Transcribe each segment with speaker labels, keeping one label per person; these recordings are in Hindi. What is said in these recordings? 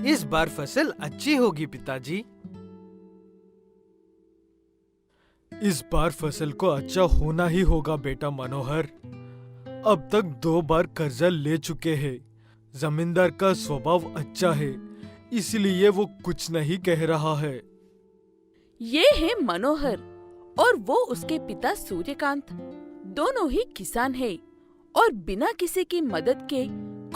Speaker 1: इस बार फसल अच्छी होगी पिताजी।
Speaker 2: इस बार फसल को अच्छा होना ही होगा बेटा मनोहर। अब तक 2 बार कर्जा ले चुके हैं। जमींदार का स्वभाव अच्छा है, इसलिए वो कुछ नहीं कह रहा है।
Speaker 3: ये है मनोहर और वो उसके पिता सूर्यकांत। दोनों ही किसान हैं और बिना किसी की मदद के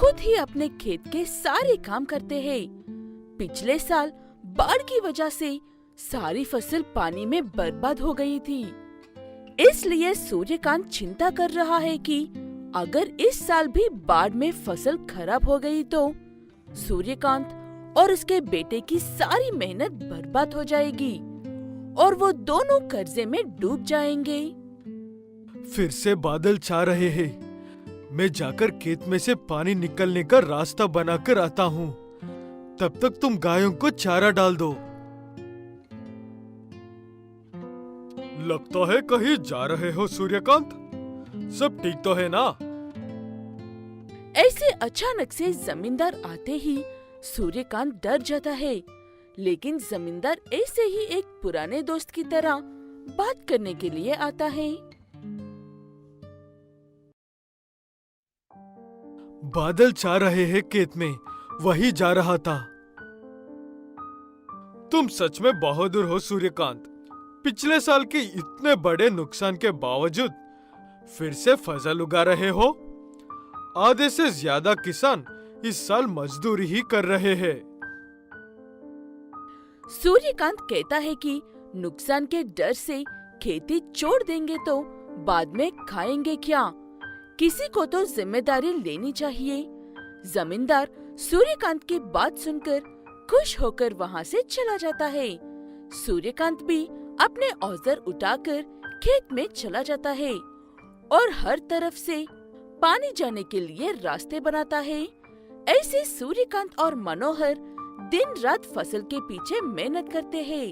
Speaker 3: खुद ही अपने खेत के सारे काम करते हैं। पिछले साल बाढ़ की वजह से सारी फसल पानी में बर्बाद हो गई थी। इसलिए सूर्यकांत चिंता कर रहा है कि अगर इस साल भी बाढ़ में फसल खराब हो गई तो सूर्यकांत और उसके बेटे की सारी मेहनत बर्बाद हो जाएगी और वो दोनों कर्जे में डूब जाएंगे।
Speaker 2: फिर से बादल छा रहे हैं। मैं जाकर खेत में से पानी निकलने का रास्ता बनाकर आता हूँ। तब तक तुम गायों को चारा डाल दो। लगता है कहीं जा रहे हो सूर्यकांत। सब ठीक तो है ना?
Speaker 3: ऐसे अचानक से जमींदार आते ही सूर्यकांत डर जाता है, लेकिन जमींदार ऐसे ही एक पुराने दोस्त की तरह बात करने के लिए आता है।
Speaker 2: बादल छा रहे हैं खेत में, वही जा रहा था। तुम सच में बहादुर हो सूर्यकांत। पिछले साल के इतने बड़े नुकसान के बावजूद फिर से फसल उगा रहे हो। आधे से ज्यादा किसान इस साल मजदूरी ही कर रहे हैं।
Speaker 3: सूर्यकांत कहता है कि नुकसान के डर से खेती छोड़ देंगे तो बाद में खाएंगे क्या? किसी को तो जिम्मेदारी लेनी चाहिए। जमींदार सूर्यकांत की बात सुनकर खुश होकर वहाँ से चला जाता है। सूर्यकांत भी अपने औजार उठाकर खेत में चला जाता है और हर तरफ से पानी जाने के लिए रास्ते बनाता है। ऐसे सूर्यकांत और मनोहर दिन रात फसल के पीछे मेहनत करते हैं।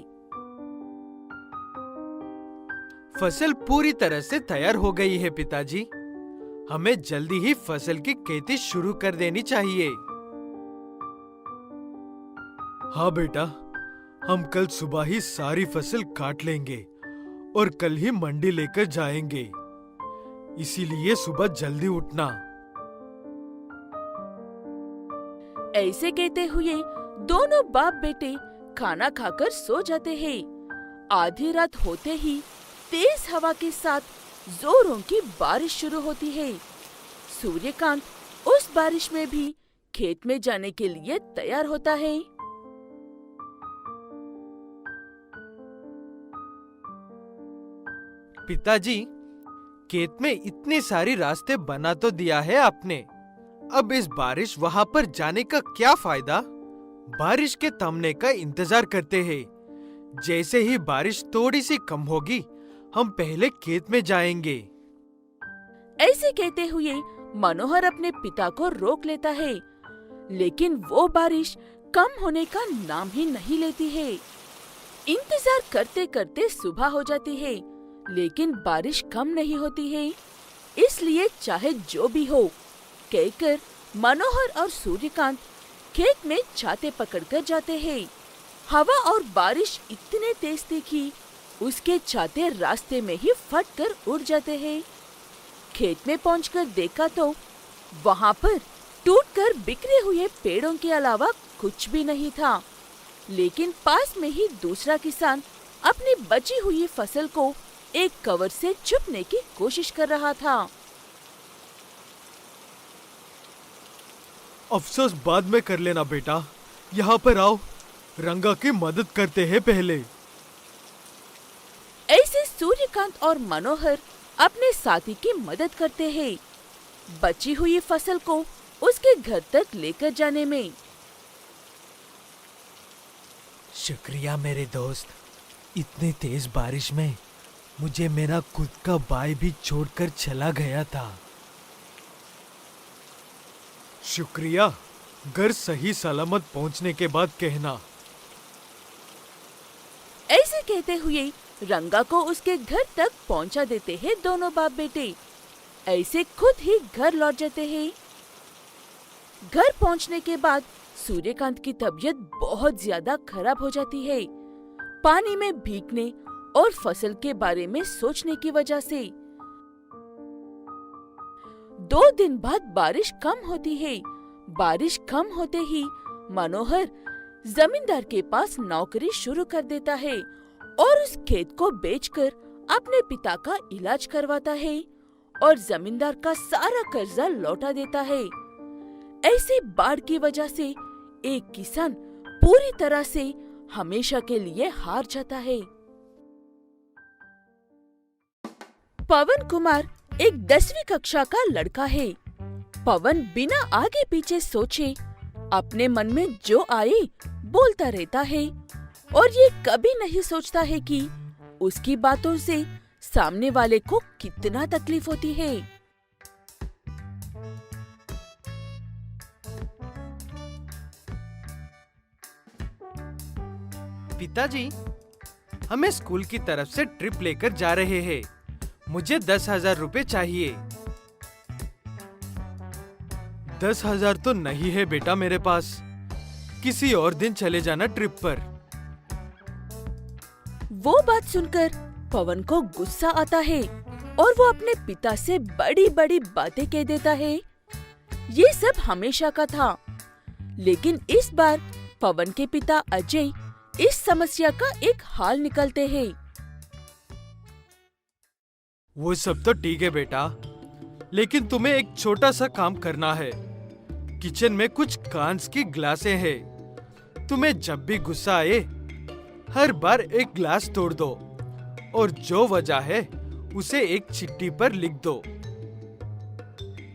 Speaker 1: फसल पूरी तरह से तैयार हो गई है पिताजी। हमें जल्दी ही फसल की खेती शुरू कर देनी चाहिए।
Speaker 2: हाँ बेटा, हम कल सुबह ही सारी फसल काट लेंगे और कल ही मंडी लेकर जाएंगे। इसीलिए सुबह जल्दी उठना।
Speaker 3: ऐसे कहते हुए दोनों बाप बेटे खाना खाकर सो जाते हैं। आधी रात होते ही तेज हवा के साथ जोरों की बारिश शुरू होती है। सूर्यकांत उस बारिश में भी खेत में जाने के लिए तैयार होता है।
Speaker 1: पिताजी, खेत में इतनी सारी रास्ते बना तो दिया है आपने। अब इस बारिश वहाँ पर जाने का क्या फायदा? बारिश के थमने का इंतजार करते हैं। जैसे ही बारिश थोड़ी सी कम होगी, हम पहले खेत में जाएंगे।
Speaker 3: ऐसे कहते हुए मनोहर अपने पिता को रोक लेता है, लेकिन वो बारिश कम होने का नाम ही नहीं लेती है। इंतजार करते करते सुबह हो जाती है, लेकिन बारिश कम नहीं होती है। इसलिए चाहे जो भी हो कहकर मनोहर और सूर्यकांत खेत में छाते पकड़कर जाते हैं। हवा और बारिश इतने तेज थी कि उसके छाते रास्ते में ही फटकर उड़ जाते हैं। खेत में पहुंचकर देखा तो वहां पर टूटकर बिखरे हुए पेड़ों के अलावा कुछ भी नहीं था। लेकिन पास में ही दूसरा किसान अपनी बची हुई फसल को एक कवर से छुपने की कोशिश कर रहा था।
Speaker 2: अफसोस बाद में कर लेना बेटा। यहाँ पर आओ, रंगा की मदद करते हैं पहले।
Speaker 3: ऐसे सूर्यकांत और मनोहर अपने साथी की मदद करते हैं, बची हुई फसल को उसके घर तक लेकर जाने में।
Speaker 1: शुक्रिया मेरे दोस्त। इतनी तेज बारिश में मुझे मेरा खुद का भाई भी छोड़कर चला गया था।
Speaker 2: शुक्रिया। घर सही सलामत पहुंचने के बाद कहना।
Speaker 3: ऐसे कहते हुए रंगा को उसके घर तक पहुंचा देते हैं दोनों बाप बेटे। ऐसे खुद ही घर लौट जाते हैं। घर पहुंचने के बाद सूर्यकांत की तबीयत बहुत ज्यादा खराब हो जाती है, पानी में भीगने और फसल के बारे में सोचने की वजह से। 2 दिन बाद बारिश कम होती है। बारिश कम होते ही मनोहर जमींदार के पास नौकरी शुरू कर देता है और उस खेत को बेचकर अपने पिता का इलाज करवाता है और जमींदार का सारा कर्जा लौटा देता है। ऐसी बाढ़ की वजह से एक किसान पूरी तरह से हमेशा के लिए हार जाता है। पवन कुमार एक 10वीं कक्षा का लड़का है। पवन बिना आगे पीछे सोचे अपने मन में जो आए बोलता रहता है और ये कभी नहीं सोचता है कि उसकी बातों से सामने वाले को कितना तकलीफ होती है।
Speaker 1: पिताजी, हमें स्कूल की तरफ से ट्रिप लेकर जा रहे हैं। मुझे 10,000 रुपए चाहिए।
Speaker 2: 10,000 तो नहीं है बेटा मेरे पास। किसी और दिन चले जाना ट्रिप पर।
Speaker 3: वो बात सुनकर पवन को गुस्सा आता है और वो अपने पिता से बड़ी बड़ी बातें कह देता है। ये सब हमेशा का था, लेकिन इस बार पवन के पिता अजय इस समस्या का एक हाल निकलते हैं।
Speaker 2: वो सब तो ठीक है बेटा, लेकिन तुम्हें एक छोटा सा काम करना है। किचन में कुछ कांच की ग्लासें हैं। तुम्हें जब भी गुस्सा आए हर बार एक ग्लास तोड़ दो और जो वजह है उसे एक चिट्ठी पर लिख दो।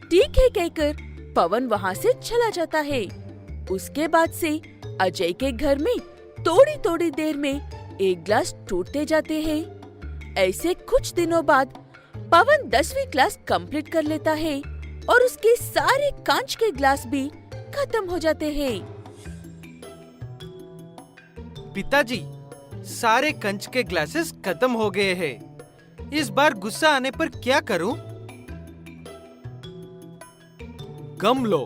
Speaker 3: ठीक है कहकर पवन वहाँ से चला जाता है। उसके बाद से अजय के घर में थोड़ी थोड़ी देर में एक ग्लास टूटते जाते हैं। ऐसे कुछ दिनों बाद पवन 10वीं क्लास कंप्लीट कर लेता है और उसके सारे कांच के ग्लास भी खत्म हो जाते हैं।
Speaker 1: पिताजी, सारे कंच के ग्लासेस खत्म हो गए हैं। इस बार गुस्सा आने पर क्या करूं?
Speaker 2: गम लो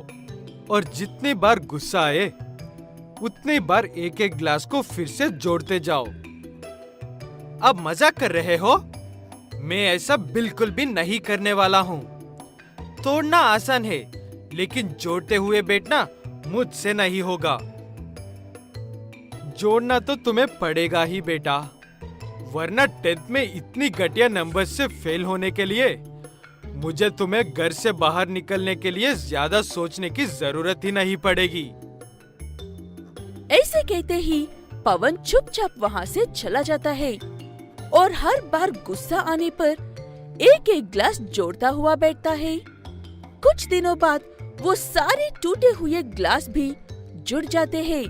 Speaker 2: और जितनी बार गुस्सा आए उतनी बार एक एक ग्लास को फिर से जोड़ते जाओ।
Speaker 1: अब मजाक कर रहे हो? मैं ऐसा बिल्कुल भी नहीं करने वाला हूँ। तोड़ना आसान है, लेकिन जोड़ते हुए बैठना मुझसे नहीं होगा।
Speaker 2: जोड़ना तो तुम्हें पड़ेगा ही बेटा, वरना 10th में इतनी घटिया नंबर से फेल होने के लिए मुझे तुम्हें घर से बाहर निकलने के लिए ज्यादा सोचने की जरूरत ही नहीं पड़ेगी।
Speaker 3: ऐसे कहते ही पवन चुपचाप वहाँ से चला जाता है और हर बार गुस्सा आने पर एक एक ग्लास जोड़ता हुआ बैठता है। कुछ दिनों बाद वो सारे टूटे हुए ग्लास भी जुड़ जाते हैं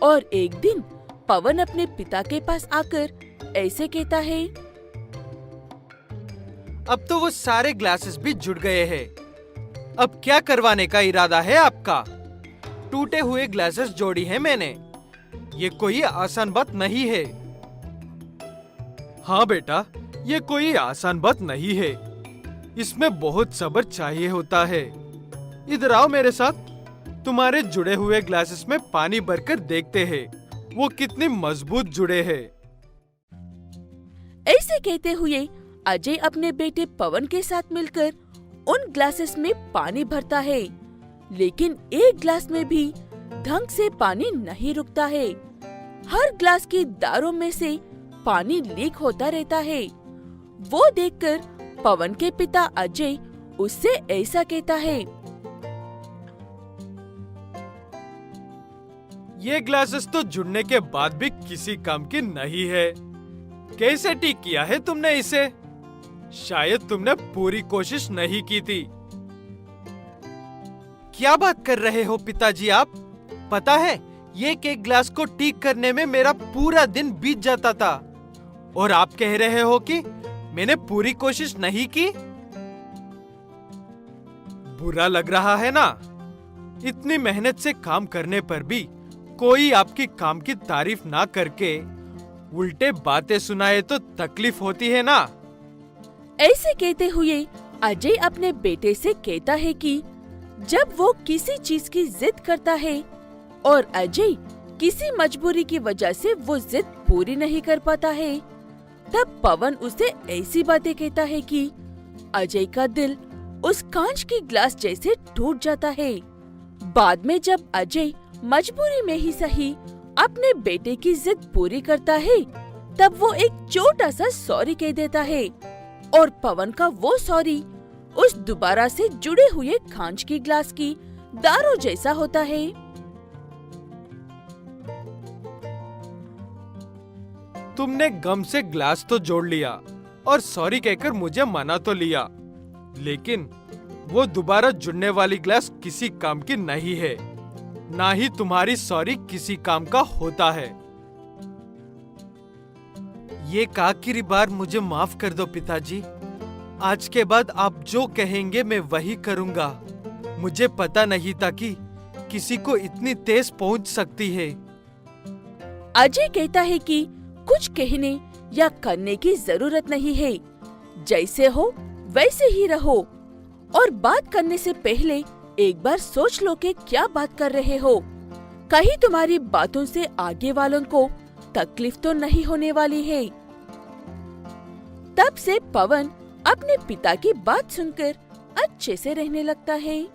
Speaker 3: और एक दिन पवन अपने पिता के पास आकर ऐसे कहता है।
Speaker 1: अब तो वो सारे ग्लासेस भी जुड़ गए हैं। अब क्या करवाने का इरादा है आपका? टूटे हुए ग्लासेस जोड़ी है मैंने। ये कोई आसान बात नहीं है।
Speaker 2: हाँ बेटा, ये कोई आसान बात नहीं है। इसमें बहुत सब्र चाहिए होता है। इधर आओ मेरे साथ। तुम्हारे जुड़े हुए ग्लासेस में पानी भरकर देखते हैं वो कितनी मजबूत जुड़े हैं।
Speaker 3: ऐसे कहते हुए अजय अपने बेटे पवन के साथ मिलकर उन ग्लासेस में पानी भरता है, लेकिन एक ग्लास में भी ढंग से पानी नहीं रुकता है। हर ग्लास की दारों में से पानी लीक होता रहता है। वो देखकर पवन के पिता अजय उससे ऐसा कहता है।
Speaker 2: ये ग्लासेस तो जुड़ने के बाद भी किसी काम की नहीं है। कैसे ठीक किया है तुमने इसे? शायद तुमने पूरी कोशिश नहीं की थी।
Speaker 1: क्या बात कर रहे हो पिताजी आप? पता है, ये केक ग्लास को ठीक करने में मेरा पूरा दिन बीत जाता था और आप कह रहे हो कि मैंने पूरी कोशिश नहीं की?
Speaker 2: बुरा लग रहा है ना? इतनी मेहनत से काम करने पर भी कोई आपकी काम की तारीफ ना करके उल्टे बातें सुनाए तो तकलीफ होती है ना?
Speaker 3: ऐसे कहते हुए अजय अपने बेटे से कहता है कि जब वो किसी चीज की जिद करता है और अजय किसी मजबूरी की वजह से वो जिद पूरी नहीं कर पाता है। तब पवन उसे ऐसी बातें कहता है कि अजय का दिल उस कांच की ग्लास जैसे टूट जाता है। बाद में जब अजय मजबूरी में ही सही अपने बेटे की जिद पूरी करता है, तब वो एक छोटा सा सॉरी कह देता है और पवन का वो सॉरी उस दोबारा से जुड़े हुए कांच की ग्लास की दारू जैसा होता है।
Speaker 1: तुमने गम से ग्लास तो जोड़ लिया और सॉरी कहकर मुझे मना तो लिया, लेकिन वो दोबारा जुड़ने वाली ग्लास किसी काम की नहीं है, ना ही तुम्हारी सॉरी किसी काम का होता है। ये आखिरी बार मुझे माफ कर दो पिताजी। आज के बाद आप जो कहेंगे मैं वही करूंगा। मुझे पता नहीं था कि किसी को इतनी तेज पहुंच सकती है।
Speaker 3: अजय कहता है कि कुछ कहने या करने की जरूरत नहीं है, जैसे हो वैसे ही रहो और बात करने से पहले एक बार सोच लो कि क्या बात कर रहे हो। कहीं तुम्हारी बातों से आगे वालों को तकलीफ तो नहीं होने वाली है। तब से पवन अपने पिता की बात सुनकर अच्छे से रहने लगता है।